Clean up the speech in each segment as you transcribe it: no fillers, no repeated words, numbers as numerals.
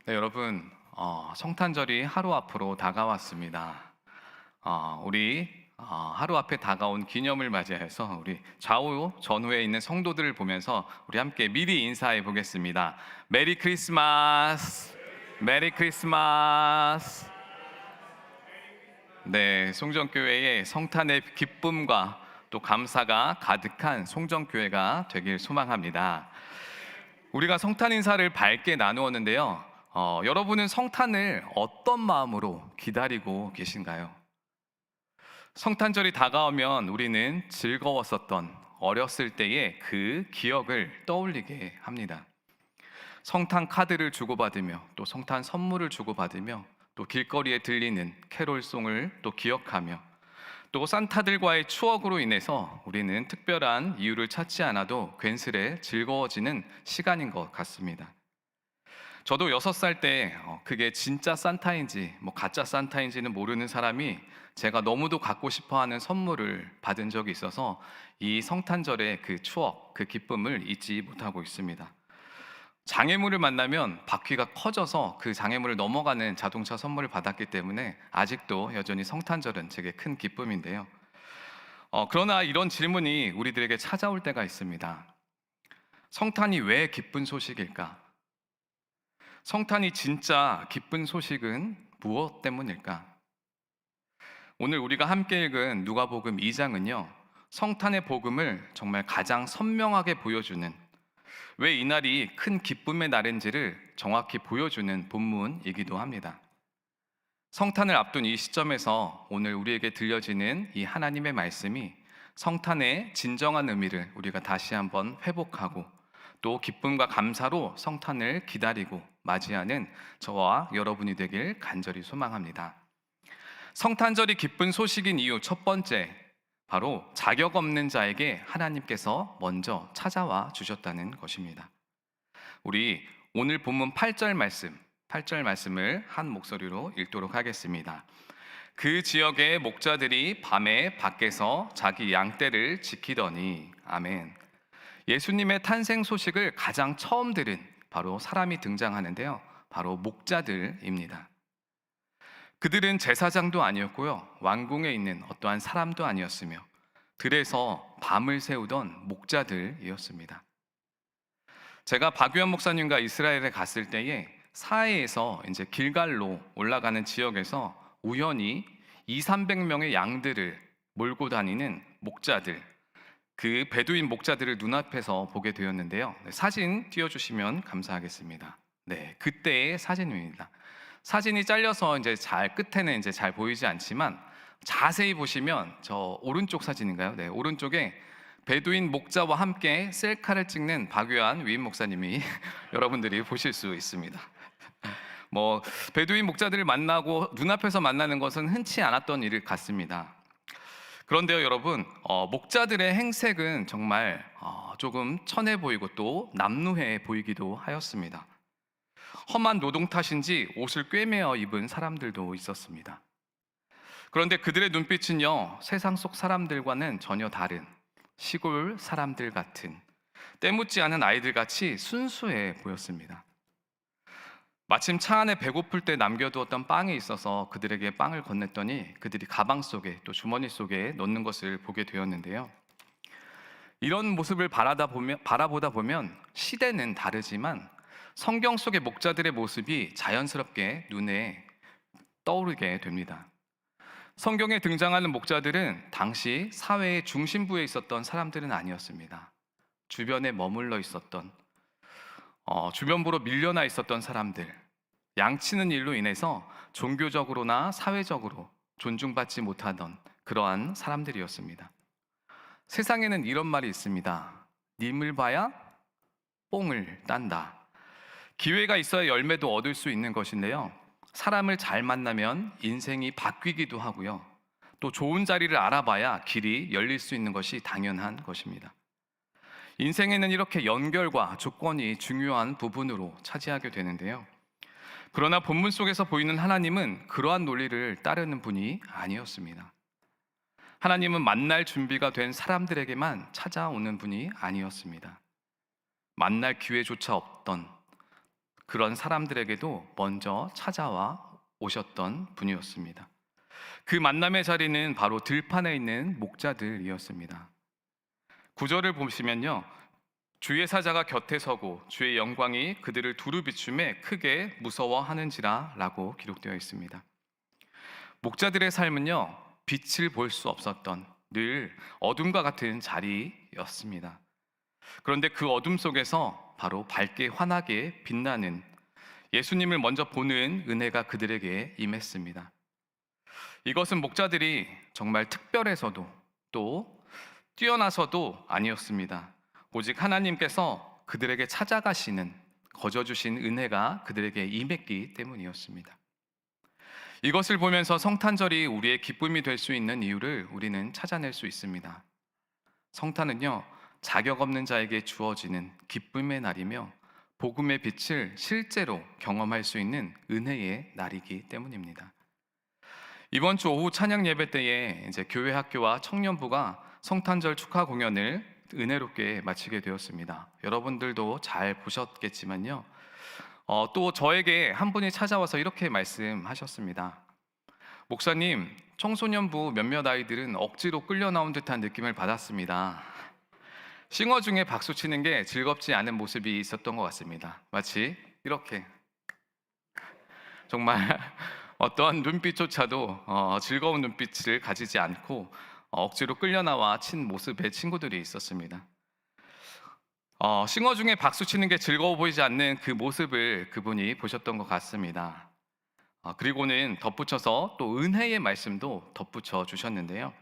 네, 여러분, 성탄절이 하루 앞으로 다가왔습니다. 우리 하루 앞에 다가온 기념을 맞이해서 우리 좌우 전후에 있는 성도들을 보면서 우리 함께 미리 인사해 보겠습니다. 메리 크리스마스! 메리 크리스마스! 네, 송정교회의 성탄의 기쁨과 또 감사가 가득한 송정교회가 되길 소망합니다. 우리가 성탄 인사를 밝게 나누었는데요. 여러분은 성탄을 어떤 마음으로 기다리고 계신가요? 성탄절이 다가오면 우리는 즐거웠었던 어렸을 때의 그 기억을 떠올리게 합니다. 성탄 카드를 주고받으며 또 성탄 선물을 주고받으며 또 길거리에 들리는 캐롤송을 또 기억하며 또 산타들과의 추억으로 인해서 우리는 특별한 이유를 찾지 않아도 괜스레 즐거워지는 시간인 것 같습니다. 저도 6살 때 그게 진짜 산타인지 가짜 산타인지는 모르는 사람이 제가 너무도 갖고 싶어하는 선물을 받은 적이 있어서 이 성탄절의 그 추억, 그 기쁨을 잊지 못하고 있습니다. 장애물을 만나면 바퀴가 커져서 그 장애물을 넘어가는 자동차 선물을 받았기 때문에 아직도 여전히 성탄절은 제게 큰 기쁨인데요. 그러나 이런 질문이 우리들에게 찾아올 때가 있습니다. 성탄이 왜 기쁜 소식일까? 성탄이 진짜 기쁜 소식은 무엇 때문일까? 오늘 우리가 함께 읽은 누가복음 2장은요, 성탄의 복음을 정말 가장 선명하게 보여주는, 왜 이날이 큰 기쁨의 날인지를 정확히 보여주는 본문이기도 합니다. 성탄을 앞둔 이 시점에서 오늘 우리에게 들려지는 이 하나님의 말씀이 성탄의 진정한 의미를 우리가 다시 한번 회복하고 또 기쁨과 감사로 성탄을 기다리고 맞이하는 저와 여러분이 되길 간절히 소망합니다. 성탄절이 기쁜 소식인 이유 첫 번째, 바로 자격 없는 자에게 하나님께서 먼저 찾아와 주셨다는 것입니다. 우리 오늘 본문 8절 말씀을 한 목소리로 읽도록 하겠습니다. 그 지역의 목자들이 밤에 밖에서 자기 양떼를 지키더니, 아멘. 예수님의 탄생 소식을 가장 처음 들은 바로 사람이 등장하는데요, 바로 목자들입니다. 그들은 제사장도 아니었고요, 왕궁에 있는 어떠한 사람도 아니었으며 들에서 밤을 새우던 목자들이었습니다. 제가 박유한 목사님과 이스라엘에 갔을 때에 사해에서 이제 길갈로 올라가는 지역에서 우연히 200~300명의 양들을 몰고 다니는 목자들, 그 베두인 목자들을 눈앞에서 보게 되었는데요. 사진 띄워주시면 감사하겠습니다. 네, 그때의 사진입니다. 사진이 잘려서 이제 끝에는 이제 잘 보이지 않지만 자세히 보시면 저 오른쪽 사진인가요? 네, 오른쪽에 베두인 목자와 함께 셀카를 찍는 박유한 위임 목사님이 여러분들이 보실 수 있습니다. 베두인 목자들을 만나고 눈앞에서 만나는 것은 흔치 않았던 일 같습니다. 그런데요, 여러분, 목자들의 행색은 정말 조금 천해 보이고 또 남루해 보이기도 하였습니다. 험한 노동 탓인지 옷을 꿰매어 입은 사람들도 있었습니다. 그런데 그들의 눈빛은요, 세상 속 사람들과는 전혀 다른 시골 사람들 같은, 때묻지 않은 아이들 같이 순수해 보였습니다. 마침 차 안에 배고플 때 남겨두었던 빵이 있어서 그들에게 빵을 건넸더니 그들이 가방 속에 또 주머니 속에 넣는 것을 보게 되었는데요. 이런 모습을 바라보다 보면 시대는 다르지만 성경 속의 목자들의 모습이 자연스럽게 눈에 떠오르게 됩니다. 성경에 등장하는 목자들은 당시 사회의 중심부에 있었던 사람들은 아니었습니다. 주변에 머물러 있었던, 주변부로 밀려나 있었던 사람들, 양치는 일로 인해서 종교적으로나 사회적으로 존중받지 못하던 그러한 사람들이었습니다. 세상에는 이런 말이 있습니다. 님을 봐야 뽕을 딴다. 기회가 있어야 열매도 얻을 수 있는 것인데요, 사람을 잘 만나면 인생이 바뀌기도 하고요, 또 좋은 자리를 알아봐야 길이 열릴 수 있는 것이 당연한 것입니다. 인생에는 이렇게 연결과 조건이 중요한 부분으로 차지하게 되는데요, 그러나 본문 속에서 보이는 하나님은 그러한 논리를 따르는 분이 아니었습니다. 하나님은 만날 준비가 된 사람들에게만 찾아오는 분이 아니었습니다. 만날 기회조차 없던, 그런 사람들에게도 먼저 찾아와 오셨던 분이었습니다. 그 만남의 자리는 바로 들판에 있는 목자들이었습니다. 구절을 보시면요, 주의 사자가 곁에 서고 주의 영광이 그들을 두루 비춤에 크게 무서워하는지라 라고 기록되어 있습니다. 목자들의 삶은요, 빛을 볼 수 없었던 늘 어둠과 같은 자리였습니다. 그런데 그 어둠 속에서 바로 밝게 환하게 빛나는 예수님을 먼저 보는 은혜가 그들에게 임했습니다. 이것은 목자들이 정말 특별해서도 또 뛰어나서도 아니었습니다. 오직 하나님께서 그들에게 찾아가시는, 거저주신 은혜가 그들에게 임했기 때문이었습니다. 이것을 보면서 성탄절이 우리의 기쁨이 될 수 있는 이유를 우리는 찾아낼 수 있습니다. 성탄은요, 자격 없는 자에게 주어지는 기쁨의 날이며 복음의 빛을 실제로 경험할 수 있는 은혜의 날이기 때문입니다. 이번 주 오후 찬양 예배 때에 이제 교회 학교와 청년부가 성탄절 축하 공연을 은혜롭게 마치게 되었습니다. 여러분들도 잘 보셨겠지만요. 또 저에게 한 분이 찾아와서 이렇게 말씀하셨습니다. 목사님, 청소년부 몇몇 아이들은 억지로 끌려 나온 듯한 느낌을 받았습니다. 싱어 중에 박수 치는 게 즐겁지 않은 모습이 있었던 것 같습니다. 마치 이렇게 정말 어떠한 눈빛조차도 즐거운 눈빛을 가지지 않고 억지로 끌려 나와 친 모습의 친구들이 있었습니다. 싱어 중에 박수 치는 게 즐거워 보이지 않는 그 모습을 그분이 보셨던 것 같습니다. 그리고는 덧붙여서 또 은혜의 말씀도 덧붙여 주셨는데요.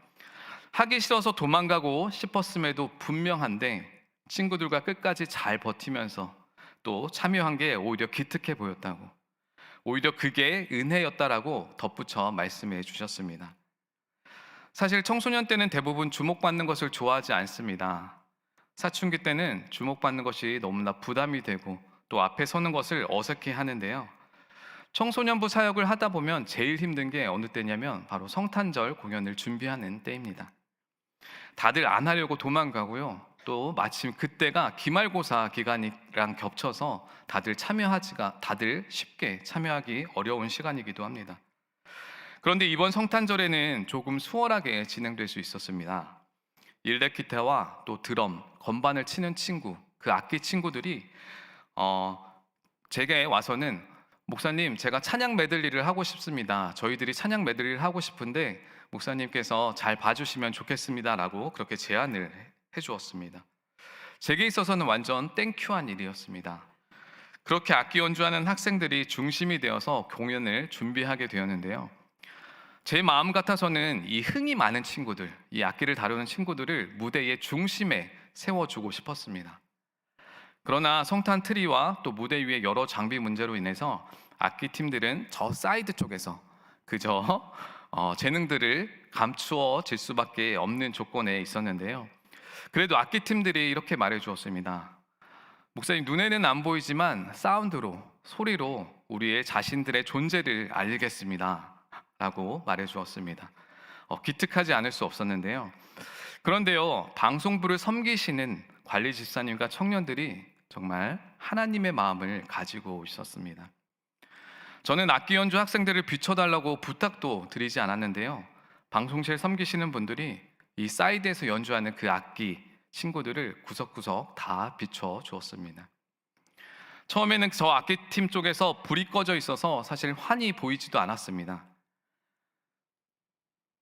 하기 싫어서 도망가고 싶었음에도 분명한데 친구들과 끝까지 잘 버티면서 또 참여한 게 오히려 기특해 보였다고, 오히려 그게 은혜였다라고 덧붙여 말씀해 주셨습니다. 사실 청소년 때는 대부분 주목받는 것을 좋아하지 않습니다. 사춘기 때는 주목받는 것이 너무나 부담이 되고 또 앞에 서는 것을 어색해 하는데요. 청소년부 사역을 하다 보면 제일 힘든 게 어느 때냐면 바로 성탄절 공연을 준비하는 때입니다. 다들 안 하려고 도망가고요. 또 마침 그때가 기말고사 기간이랑 겹쳐서 다들 쉽게 참여하기 어려운 시간이기도 합니다. 그런데 이번 성탄절에는 조금 수월하게 진행될 수 있었습니다. 일렉 기타와 또 드럼, 건반을 치는 친구, 그 악기 친구들이 제게 와서는 목사님, 제가 찬양 메들리를 하고 싶습니다. 저희들이 찬양 메들리를 하고 싶은데 목사님께서 잘 봐주시면 좋겠습니다라고 그렇게 제안을 해주었습니다. 제게 있어서는 완전 땡큐한 일이었습니다. 그렇게 악기 연주하는 학생들이 중심이 되어서 공연을 준비하게 되었는데요. 제 마음 같아서는 이 흥이 많은 친구들, 이 악기를 다루는 친구들을 무대의 중심에 세워주고 싶었습니다. 그러나 성탄 트리와 또 무대 위의 여러 장비 문제로 인해서 악기 팀들은 저 사이드 쪽에서 그저 재능들을 감추어질 수밖에 없는 조건에 있었는데요. 그래도 악기 팀들이 이렇게 말해 주었습니다. 목사님, 눈에는 안 보이지만 사운드로, 소리로 우리의 자신들의 존재를 알리겠습니다 라고 말해 주었습니다. 기특하지 않을 수 없었는데요. 그런데요, 방송부를 섬기시는 관리 집사님과 청년들이 정말 하나님의 마음을 가지고 있었습니다. 저는 악기 연주 학생들을 비춰달라고 부탁도 드리지 않았는데요. 방송실 섬기시는 분들이 이 사이드에서 연주하는 그 악기 친구들을 구석구석 다 비춰 주었습니다. 처음에는 저 악기팀 쪽에서 불이 꺼져 있어서 사실 환히 보이지도 않았습니다.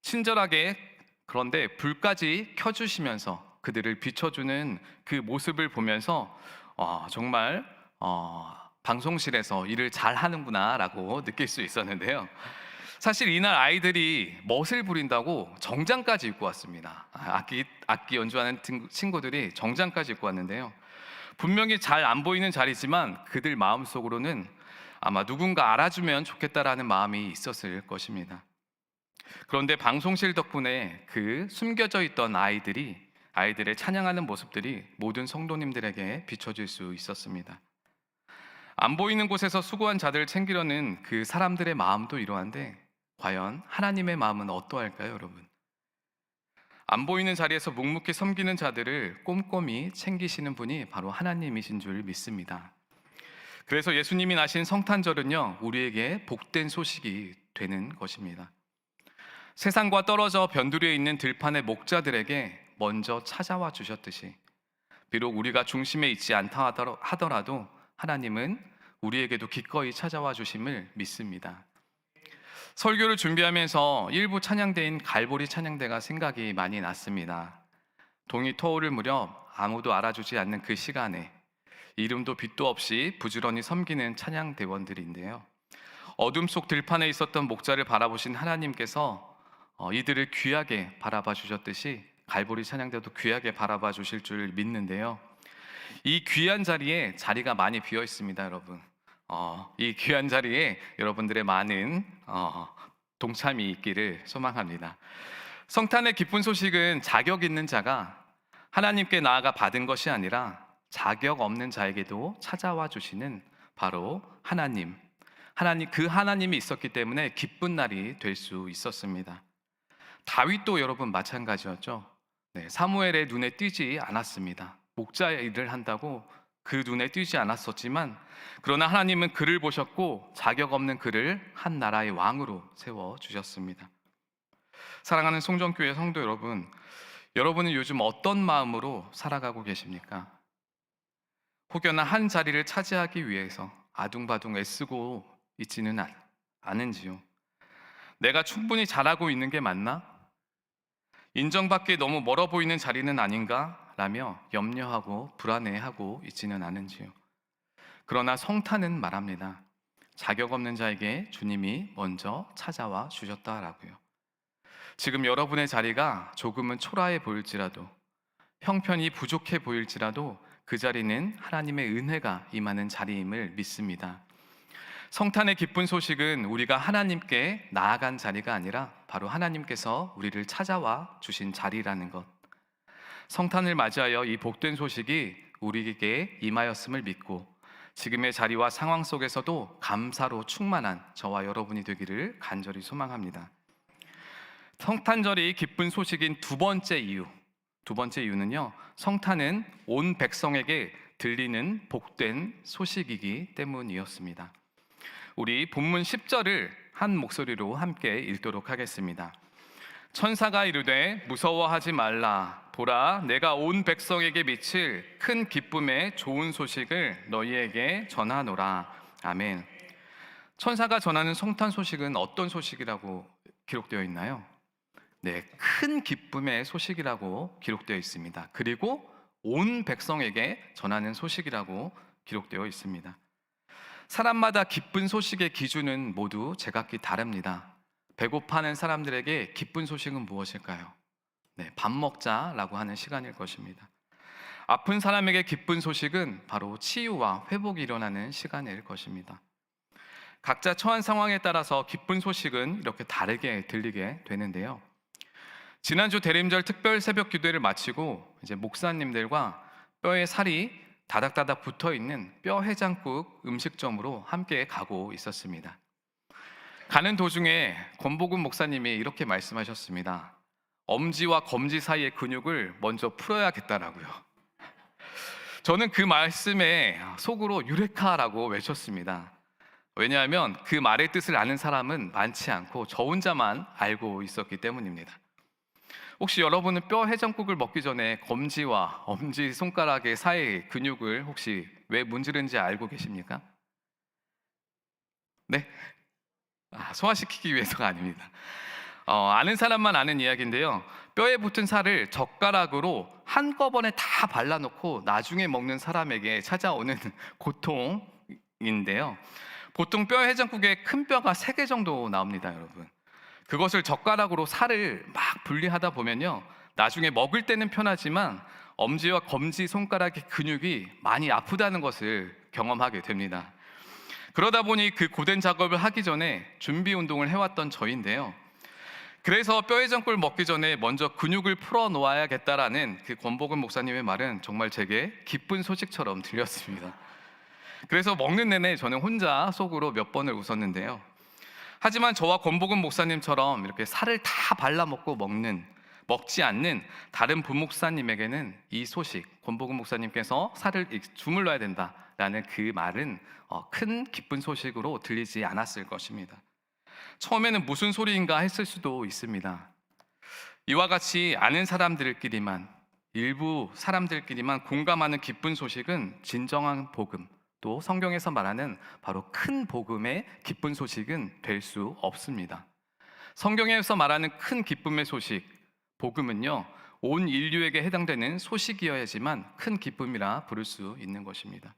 친절하게 그런데 불까지 켜주시면서 그들을 비춰주는 그 모습을 보면서 정말 방송실에서 일을 잘 하는구나 라고 느낄 수 있었는데요. 사실 이날 아이들이 멋을 부린다고 정장까지 입고 왔습니다. 악기 연주하는 친구들이 정장까지 입고 왔는데요. 분명히 잘 안 보이는 자리지만 그들 마음속으로는 아마 누군가 알아주면 좋겠다라는 마음이 있었을 것입니다. 그런데 방송실 덕분에 그 숨겨져 있던 아이들의 찬양하는 모습들이 모든 성도님들에게 비춰질 수 있었습니다. 안 보이는 곳에서 수고한 자들을 챙기려는 그 사람들의 마음도 이러한데 과연 하나님의 마음은 어떠할까요, 여러분? 안 보이는 자리에서 묵묵히 섬기는 자들을 꼼꼼히 챙기시는 분이 바로 하나님이신 줄 믿습니다. 그래서 예수님이 나신 성탄절은요, 우리에게 복된 소식이 되는 것입니다. 세상과 떨어져 변두리에 있는 들판의 목자들에게 먼저 찾아와 주셨듯이, 비록 우리가 중심에 있지 않다 하더라도 하나님은 우리에게도 기꺼이 찾아와 주심을 믿습니다. 설교를 준비하면서 일부 찬양대인 갈보리 찬양대가 생각이 많이 났습니다. 동이 터오를 무렵 아무도 알아주지 않는 그 시간에 이름도 빛도 없이 부지런히 섬기는 찬양대원들인데요, 어둠 속 들판에 있었던 목자를 바라보신 하나님께서 이들을 귀하게 바라봐 주셨듯이 갈보리 찬양대도 귀하게 바라봐 주실 줄 믿는데요, 이 귀한 자리에 자리가 많이 비어 있습니다. 여러분, 이 귀한 자리에 여러분들의 많은 동참이 있기를 소망합니다. 성탄의 기쁜 소식은 자격 있는 자가 하나님께 나아가 받은 것이 아니라 자격 없는 자에게도 찾아와 주시는 바로 그 하나님이 있었기 때문에 기쁜 날이 될 수 있었습니다. 다윗도 여러분 마찬가지였죠. 사무엘의 눈에 띄지 않았습니다. 목자의 일을 한다고 그 눈에 띄지 않았었지만, 그러나 하나님은 그를 보셨고 자격 없는 그를 한 나라의 왕으로 세워주셨습니다. 사랑하는 송정교회 성도 여러분, 여러분은 요즘 어떤 마음으로 살아가고 계십니까? 혹여나 한 자리를 차지하기 위해서 아둥바둥 애쓰고 있지는 않은지요? 내가 충분히 잘하고 있는 게 맞나? 인정받기에 너무 멀어 보이는 자리는 아닌가? 라며 염려하고 불안해하고 있지는 않은지요? 그러나 성탄은 말합니다. 자격 없는 자에게 주님이 먼저 찾아와 주셨다라고요. 지금 여러분의 자리가 조금은 초라해 보일지라도, 형편이 부족해 보일지라도 그 자리는 하나님의 은혜가 임하는 자리임을 믿습니다. 성탄의 기쁜 소식은 우리가 하나님께 나아간 자리가 아니라 바로 하나님께서 우리를 찾아와 주신 자리라는 것, 성탄을 맞이하여 이 복된 소식이 우리에게 임하였음을 믿고 지금의 자리와 상황 속에서도 감사로 충만한 저와 여러분이 되기를 간절히 소망합니다. 성탄절이 기쁜 소식인 두 번째 이유는요, 성탄은 온 백성에게 들리는 복된 소식이기 때문이었습니다. 우리 본문 10절을 한 목소리로 함께 읽도록 하겠습니다. 천사가 이르되 무서워하지 말라. 보라, 내가 온 백성에게 미칠 큰 기쁨의 좋은 소식을 너희에게 전하노라. 아멘. 천사가 전하는 성탄 소식은 어떤 소식이라고 기록되어 있나요? 큰 기쁨의 소식이라고 기록되어 있습니다. 그리고 온 백성에게 전하는 소식이라고 기록되어 있습니다. 사람마다 기쁜 소식의 기준은 모두 제각기 다릅니다. 배고파하는 사람들에게 기쁜 소식은 무엇일까요? 밥 먹자라고 하는 시간일 것입니다. 아픈 사람에게 기쁜 소식은 바로 치유와 회복이 일어나는 시간일 것입니다. 각자 처한 상황에 따라서 기쁜 소식은 이렇게 다르게 들리게 되는데요, 지난주 대림절 특별 새벽 기도회를 마치고 이제 목사님들과 뼈에 살이 다닥다닥 붙어있는 뼈 해장국 음식점으로 함께 가고 있었습니다. 가는 도중에 권복은 목사님이 이렇게 말씀하셨습니다. 엄지와 검지 사이의 근육을 먼저 풀어야겠다라고요. 저는 그 말씀에 속으로 유레카라고 외쳤습니다. 왜냐하면 그 말의 뜻을 아는 사람은 많지 않고 저 혼자만 알고 있었기 때문입니다. 혹시 여러분은 뼈 해장국을 먹기 전에 검지와 엄지 손가락의 사이의 근육을 혹시 왜 문지른지 알고 계십니까? 네? 소화시키기 위해서가 아닙니다. 아는 사람만 아는 이야기인데요, 뼈에 붙은 살을 젓가락으로 한꺼번에 다 발라놓고 나중에 먹는 사람에게 찾아오는 고통인데요, 보통 뼈 해장국에 큰 뼈가 3개 정도 나옵니다. 여러분, 그것을 젓가락으로 살을 막 분리하다 보면요, 나중에 먹을 때는 편하지만 엄지와 검지 손가락의 근육이 많이 아프다는 것을 경험하게 됩니다. 그러다 보니 그 고된 작업을 하기 전에 준비 운동을 해왔던 저인데요, 그래서 뼈해장국을 먹기 전에 먼저 근육을 풀어 놓아야겠다라는 그 권복은 목사님의 말은 정말 제게 기쁜 소식처럼 들렸습니다. 그래서 먹는 내내 저는 혼자 속으로 몇 번을 웃었는데요, 하지만 저와 권복은 목사님처럼 이렇게 살을 다 발라먹고 먹지 않는 다른 부목사님에게는 이 소식, 권복은 목사님께서 살을 주물러야 된다 라는 그 말은 큰 기쁜 소식으로 들리지 않았을 것입니다. 처음에는 무슨 소리인가 했을 수도 있습니다. 이와 같이 아는 사람들끼리만, 일부 사람들끼리만 공감하는 기쁜 소식은 진정한 복음, 또 성경에서 말하는 바로 큰 복음의 기쁜 소식은 될 수 없습니다. 성경에서 말하는 큰 기쁨의 소식, 복음은요, 온 인류에게 해당되는 소식이어야지만 큰 기쁨이라 부를 수 있는 것입니다.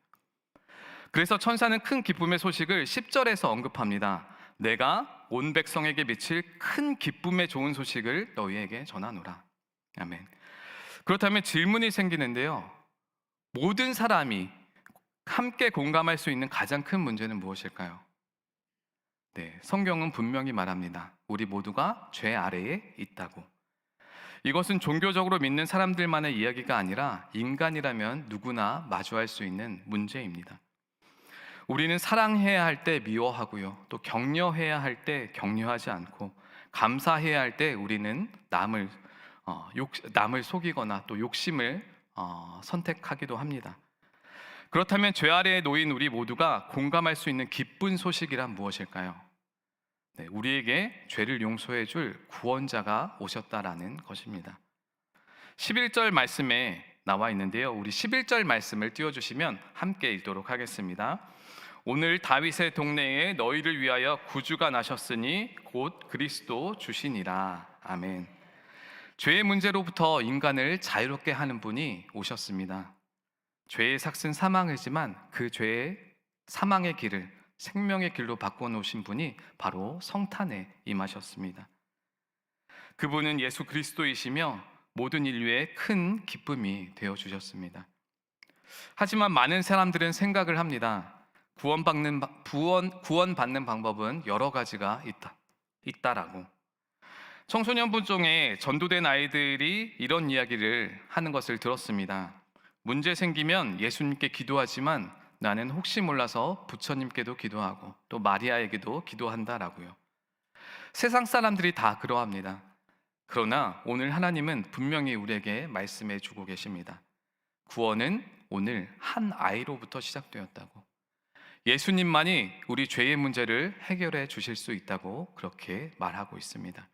그래서 천사는 큰 기쁨의 소식을 10절에서 언급합니다. 내가 온 백성에게 미칠 큰 기쁨의 좋은 소식을 너희에게 전하노라. 아멘. 그렇다면 질문이 생기는데요. 모든 사람이 함께 공감할 수 있는 가장 큰 문제는 무엇일까요? 네, 성경은 분명히 말합니다. 우리 모두가 죄 아래에 있다고. 이것은 종교적으로 믿는 사람들만의 이야기가 아니라 인간이라면 누구나 마주할 수 있는 문제입니다. 우리는 사랑해야 할 때 미워하고요, 또 격려해야 할 때 격려하지 않고, 감사해야 할 때 우리는 남을 속이거나 또 욕심을 선택하기도 합니다. 그렇다면 죄 아래에 놓인 우리 모두가 공감할 수 있는 기쁜 소식이란 무엇일까요? 네, 우리에게 죄를 용서해 줄 구원자가 오셨다라는 것입니다. 11절 말씀에 나와 있는데요, 우리 11절 말씀을 띄워주시면 함께 읽도록 하겠습니다. 오늘 다윗의 동네에 너희를 위하여 구주가 나셨으니 곧 그리스도 주시니라. 아멘. 죄의 문제로부터 인간을 자유롭게 하는 분이 오셨습니다. 죄의 삭은 사망이지만 그 죄의 사망의 길을 생명의 길로 바꿔놓으신 분이 바로 성탄에 임하셨습니다. 그분은 예수 그리스도이시며 모든 인류의 큰 기쁨이 되어주셨습니다. 하지만 많은 사람들은 생각을 합니다. 구원받는 방법은 여러 가지가 있다라고. 청소년부 중에 전도된 아이들이 이런 이야기를 하는 것을 들었습니다. 문제 생기면 예수님께 기도하지만 나는 혹시 몰라서 부처님께도 기도하고 또 마리아에게도 기도한다라고요. 세상 사람들이 다 그러합니다. 그러나 오늘 하나님은 분명히 우리에게 말씀해 주고 계십니다. 구원은 오늘 한 아이로부터 시작되었다고. 예수님만이 우리 죄의 문제를 해결해 주실 수 있다고 그렇게 말하고 있습니다.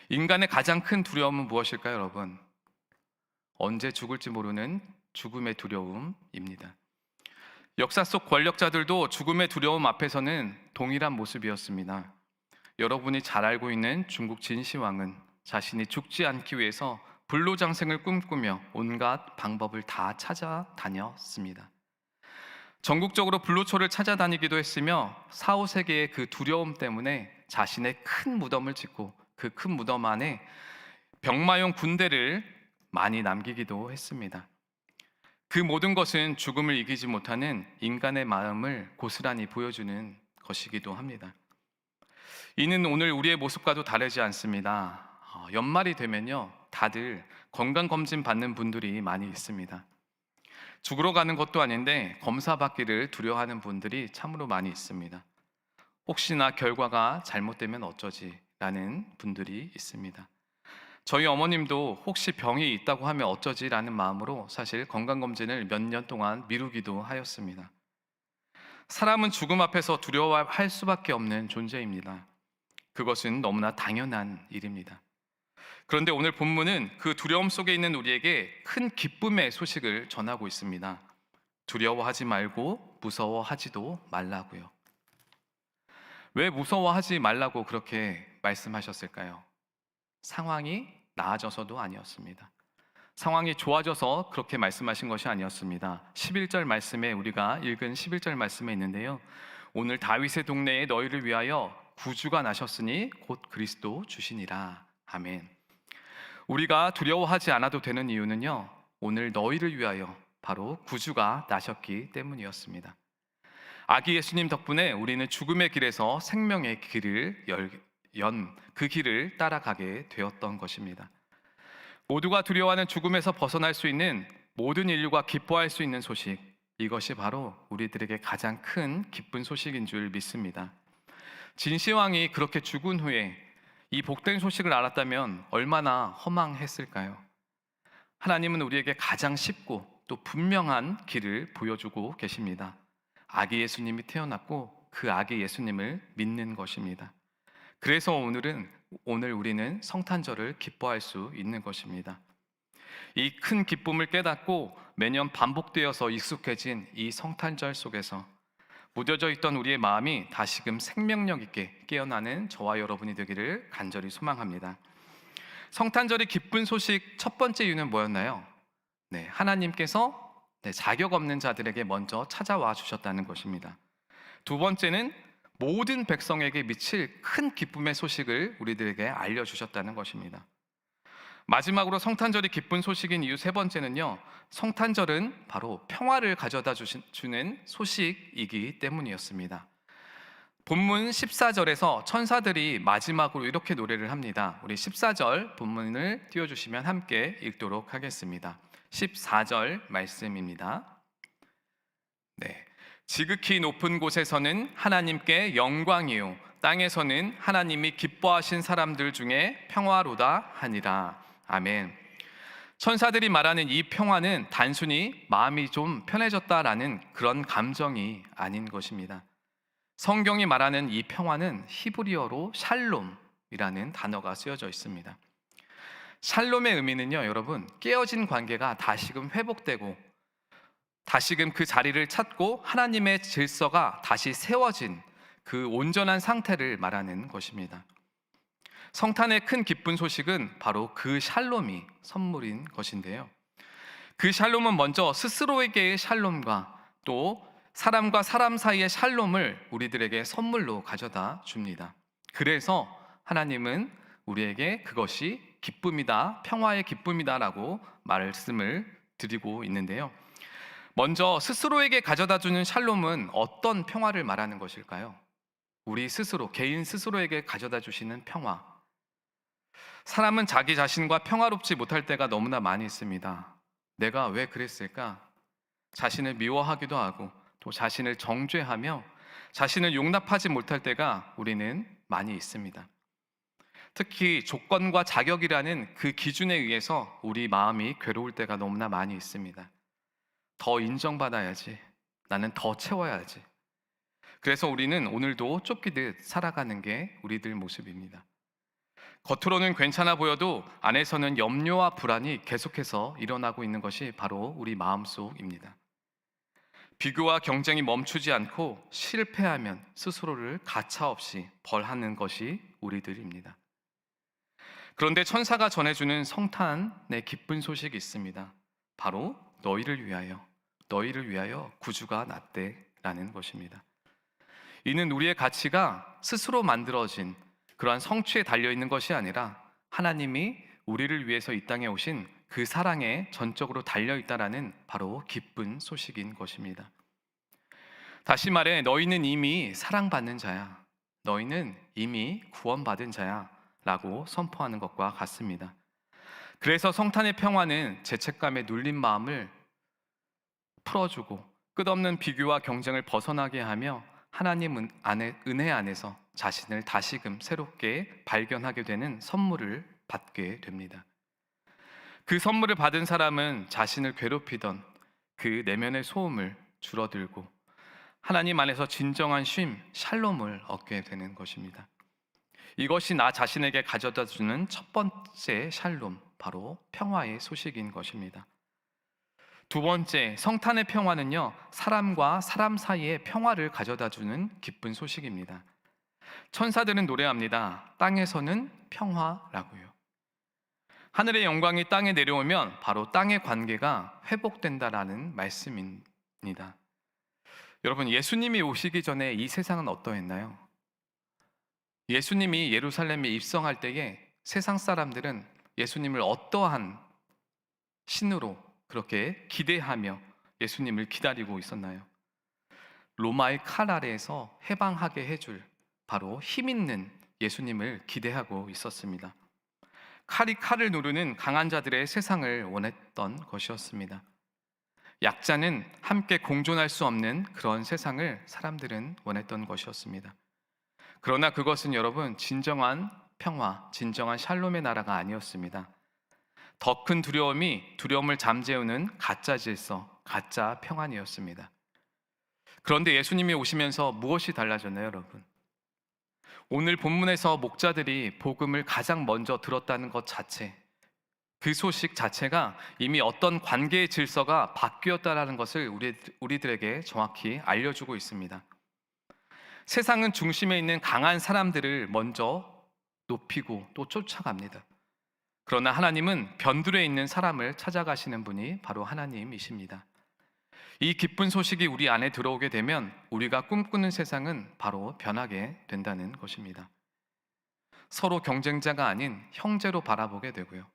인간의 가장 큰 두려움은 무엇일까요, 여러분? 언제 죽을지 모르는 죽음의 두려움입니다. 역사 속 권력자들도 죽음의 두려움 앞에서는 동일한 모습이었습니다. 여러분이 잘 알고 있는 중국 진시황은 자신이 죽지 않기 위해서 불로장생을 꿈꾸며 온갖 방법을 다 찾아다녔습니다. 전국적으로 불로초를 찾아다니기도 했으며 4, 5세기의 그 두려움 때문에 자신의 큰 무덤을 짓고 그 큰 무덤 안에 병마용 군대를 많이 남기기도 했습니다. 그 모든 것은 죽음을 이기지 못하는 인간의 마음을 고스란히 보여주는 것이기도 합니다. 이는 오늘 우리의 모습과도 다르지 않습니다. 연말이 되면요, 다들 건강검진 받는 분들이 많이 있습니다. 죽으러 가는 것도 아닌데 검사 받기를 두려워하는 분들이 참으로 많이 있습니다. 혹시나 결과가 잘못되면 어쩌지? 라는 분들이 있습니다. 저희 어머님도 혹시 병이 있다고 하면 어쩌지? 라는 마음으로 사실 건강검진을 몇 년 동안 미루기도 하였습니다. 사람은 죽음 앞에서 두려워할 수밖에 없는 존재입니다. 그것은 너무나 당연한 일입니다. 그런데 오늘 본문은 그 두려움 속에 있는 우리에게 큰 기쁨의 소식을 전하고 있습니다. 두려워하지 말고 무서워하지도 말라고요. 왜 무서워하지 말라고 그렇게 말씀하셨을까요? 상황이 나아져서도 아니었습니다. 상황이 좋아져서 그렇게 말씀하신 것이 아니었습니다. 11절 말씀에, 우리가 읽은 11절 말씀에 있는데요, 오늘 다윗의 동네에 너희를 위하여 구주가 나셨으니 곧 그리스도 주시니라. 아멘. 우리가 두려워하지 않아도 되는 이유는요, 오늘 너희를 위하여 바로 구주가 나셨기 때문이었습니다. 아기 예수님 덕분에 우리는 죽음의 길에서 생명의 길을 그 길을 따라가게 되었던 것입니다. 모두가 두려워하는 죽음에서 벗어날 수 있는, 모든 인류가 기뻐할 수 있는 소식, 이것이 바로 우리들에게 가장 큰 기쁜 소식인 줄 믿습니다. 진시황이 그렇게 죽은 후에 이 복된 소식을 알았다면 얼마나 허망했을까요? 하나님은 우리에게 가장 쉽고 또 분명한 길을 보여주고 계십니다. 아기 예수님이 태어났고 그 아기 예수님을 믿는 것입니다. 그래서 오늘 우리는 성탄절을 기뻐할 수 있는 것입니다. 이 큰 기쁨을 깨닫고 매년 반복되어서 익숙해진 이 성탄절 속에서 무뎌져 있던 우리의 마음이 다시금 생명력 있게 깨어나는 저와 여러분이 되기를 간절히 소망합니다. 성탄절의 기쁜 소식 첫 번째 이유는 뭐였나요? 하나님께서 자격 없는 자들에게 먼저 찾아와 주셨다는 것입니다. 두 번째는 모든 백성에게 미칠 큰 기쁨의 소식을 우리들에게 알려주셨다는 것입니다. 마지막으로 성탄절이 기쁜 소식인 이유 세 번째는요, 성탄절은 바로 평화를 가져다 주는 소식이기 때문이었습니다. 본문 14절에서 천사들이 마지막으로 이렇게 노래를 합니다. 우리 14절 본문을 띄워주시면 함께 읽도록 하겠습니다. 14절 말씀입니다. 지극히 높은 곳에서는 하나님께 영광이요 땅에서는 하나님이 기뻐하신 사람들 중에 평화로다 하니라. 아멘. 천사들이 말하는 이 평화는 단순히 마음이 좀 편해졌다라는 그런 감정이 아닌 것입니다. 성경이 말하는 이 평화는 히브리어로 샬롬이라는 단어가 쓰여져 있습니다. 샬롬의 의미는요, 여러분, 깨어진 관계가 다시금 회복되고 다시금 그 자리를 찾고 하나님의 질서가 다시 세워진 그 온전한 상태를 말하는 것입니다. 성탄의 큰 기쁜 소식은 바로 그 샬롬이 선물인 것인데요, 그 샬롬은 먼저 스스로에게의 샬롬과 또 사람과 사람 사이의 샬롬을 우리들에게 선물로 가져다 줍니다. 그래서 하나님은 우리에게 그것이 기쁨이다, 평화의 기쁨이다라고 말씀을 드리고 있는데요, 먼저 스스로에게 가져다 주는 샬롬은 어떤 평화를 말하는 것일까요? 우리 스스로, 개인 스스로에게 가져다 주시는 평화. 사람은 자기 자신과 평화롭지 못할 때가 너무나 많이 있습니다. 내가 왜 그랬을까? 자신을 미워하기도 하고 또 자신을 정죄하며 자신을 용납하지 못할 때가 우리는 많이 있습니다. 특히 조건과 자격이라는 그 기준에 의해서 우리 마음이 괴로울 때가 너무나 많이 있습니다. 더 인정받아야지, 나는 더 채워야지. 그래서 우리는 오늘도 쫓기듯 살아가는 게 우리들 모습입니다. 겉으로는 괜찮아 보여도 안에서는 염려와 불안이 계속해서 일어나고 있는 것이 바로 우리 마음속입니다. 비교와 경쟁이 멈추지 않고 실패하면 스스로를 가차없이 벌하는 것이 우리들입니다. 그런데 천사가 전해주는 성탄의 기쁜 소식이 있습니다. 바로 너희를 위하여 구주가 났대라는 것입니다. 이는 우리의 가치가 스스로 만들어진 그러한 성취에 달려있는 것이 아니라 하나님이 우리를 위해서 이 땅에 오신 그 사랑에 전적으로 달려있다라는 바로 기쁜 소식인 것입니다. 다시 말해 너희는 이미 사랑받는 자야, 너희는 이미 구원받은 자야 라고 선포하는 것과 같습니다. 그래서 성탄의 평화는 죄책감에 눌린 마음을 풀어주고 끝없는 비교와 경쟁을 벗어나게 하며 하나님 은혜 안에서 자신을 다시금 새롭게 발견하게 되는 선물을 받게 됩니다. 그 선물을 받은 사람은 자신을 괴롭히던 그 내면의 소음을 줄어들고 하나님 안에서 진정한 쉼, 샬롬을 얻게 되는 것입니다. 이것이 나 자신에게 가져다 주는 첫 번째 샬롬, 바로 평화의 소식인 것입니다. 두 번째, 성탄의 평화는요, 사람과 사람 사이의 평화를 가져다 주는 기쁜 소식입니다. 천사들은 노래합니다. 땅에서는 평화라고요. 하늘의 영광이 땅에 내려오면 바로 땅의 관계가 회복된다라는 말씀입니다. 여러분, 예수님이 오시기 전에 이 세상은 어떠했나요? 예수님이 예루살렘에 입성할 때에 세상 사람들은 예수님을 어떠한 신으로 그렇게 기대하며 예수님을 기다리고 있었나요? 로마의 칼 아래에서 해방하게 해줄 바로 힘 있는 예수님을 기대하고 있었습니다. 칼이 칼을 누르는 강한 자들의 세상을 원했던 것이었습니다. 약자는 함께 공존할 수 없는 그런 세상을 사람들은 원했던 것이었습니다. 그러나 그것은 여러분 진정한 평화, 진정한 샬롬의 나라가 아니었습니다. 더 큰 두려움이 두려움을 잠재우는 가짜 질서, 가짜 평안이었습니다. 그런데 예수님이 오시면서 무엇이 달라졌나요, 여러분? 오늘 본문에서 목자들이 복음을 가장 먼저 들었다는 것 자체, 그 소식 자체가 이미 어떤 관계의 질서가 바뀌었다라는 것을 우리들에게 정확히 알려주고 있습니다. 세상은 중심에 있는 강한 사람들을 먼저 높이고 또 쫓아갑니다. 그러나 하나님은 변두리에 있는 사람을 찾아가시는 분이 바로 하나님이십니다. 이 기쁜 소식이 우리 안에 들어오게 되면 우리가 꿈꾸는 세상은 바로 변하게 된다는 것입니다. 서로 경쟁자가 아닌 형제로 바라보게 되고요.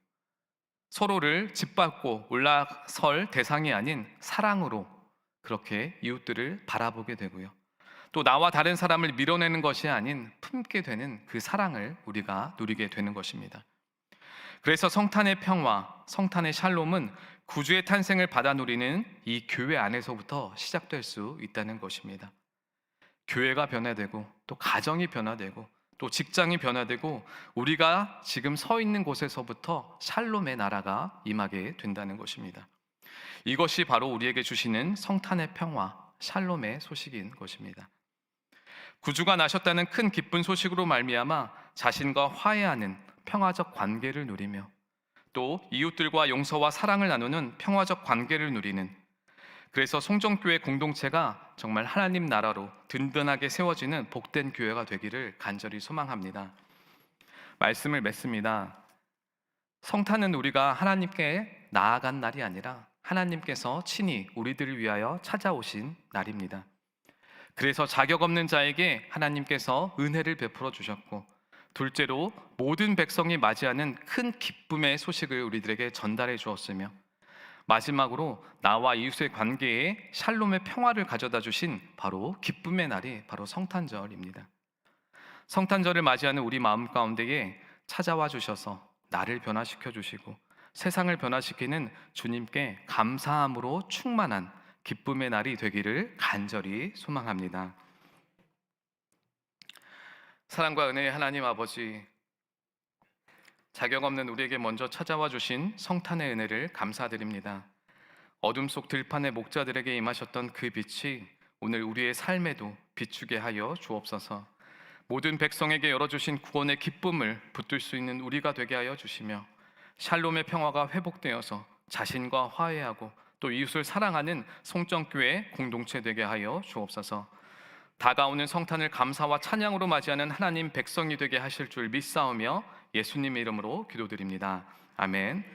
서로를 짓밟고 올라설 대상이 아닌 사랑으로 그렇게 이웃들을 바라보게 되고요. 또 나와 다른 사람을 밀어내는 것이 아닌 품게 되는 그 사랑을 우리가 누리게 되는 것입니다. 그래서 성탄의 평화, 성탄의 샬롬은 구주의 탄생을 받아 누리는 이 교회 안에서부터 시작될 수 있다는 것입니다. 교회가 변화되고 또 가정이 변화되고 또 직장이 변화되고 우리가 지금 서 있는 곳에서부터 샬롬의 나라가 임하게 된다는 것입니다. 이것이 바로 우리에게 주시는 성탄의 평화, 샬롬의 소식인 것입니다. 구주가 나셨다는 큰 기쁜 소식으로 말미암아 자신과 화해하는 평화적 관계를 누리며 또 이웃들과 용서와 사랑을 나누는 평화적 관계를 누리는, 그래서 송정교회 공동체가 정말 하나님 나라로 든든하게 세워지는 복된 교회가 되기를 간절히 소망합니다. 말씀을 맺습니다. 성탄은 우리가 하나님께 나아간 날이 아니라 하나님께서 친히 우리들을 위하여 찾아오신 날입니다. 그래서 자격 없는 자에게 하나님께서 은혜를 베풀어 주셨고, 둘째로 모든 백성이 맞이하는 큰 기쁨의 소식을 우리들에게 전달해 주었으며, 마지막으로 나와 이웃의 관계에 샬롬의 평화를 가져다 주신 바로 기쁨의 날이 바로 성탄절입니다. 성탄절을 맞이하는 우리 마음 가운데에 찾아와 주셔서 나를 변화시켜 주시고 세상을 변화시키는 주님께 감사함으로 충만한 기쁨의 날이 되기를 간절히 소망합니다. 사랑과 은혜의 하나님 아버지, 자격 없는 우리에게 먼저 찾아와 주신 성탄의 은혜를 감사드립니다. 어둠 속 들판의 목자들에게 임하셨던 그 빛이 오늘 우리의 삶에도 비추게 하여 주옵소서. 모든 백성에게 열어주신 구원의 기쁨을 붙들 수 있는 우리가 되게 하여 주시며, 샬롬의 평화가 회복되어서 자신과 화해하고 또 이웃을 사랑하는 송정교회 공동체 되게 하여 주옵소서. 다가오는 성탄을 감사와 찬양으로 맞이하는 하나님 백성이 되게 하실 줄 믿사오며 예수님의 이름으로 기도드립니다. 아멘.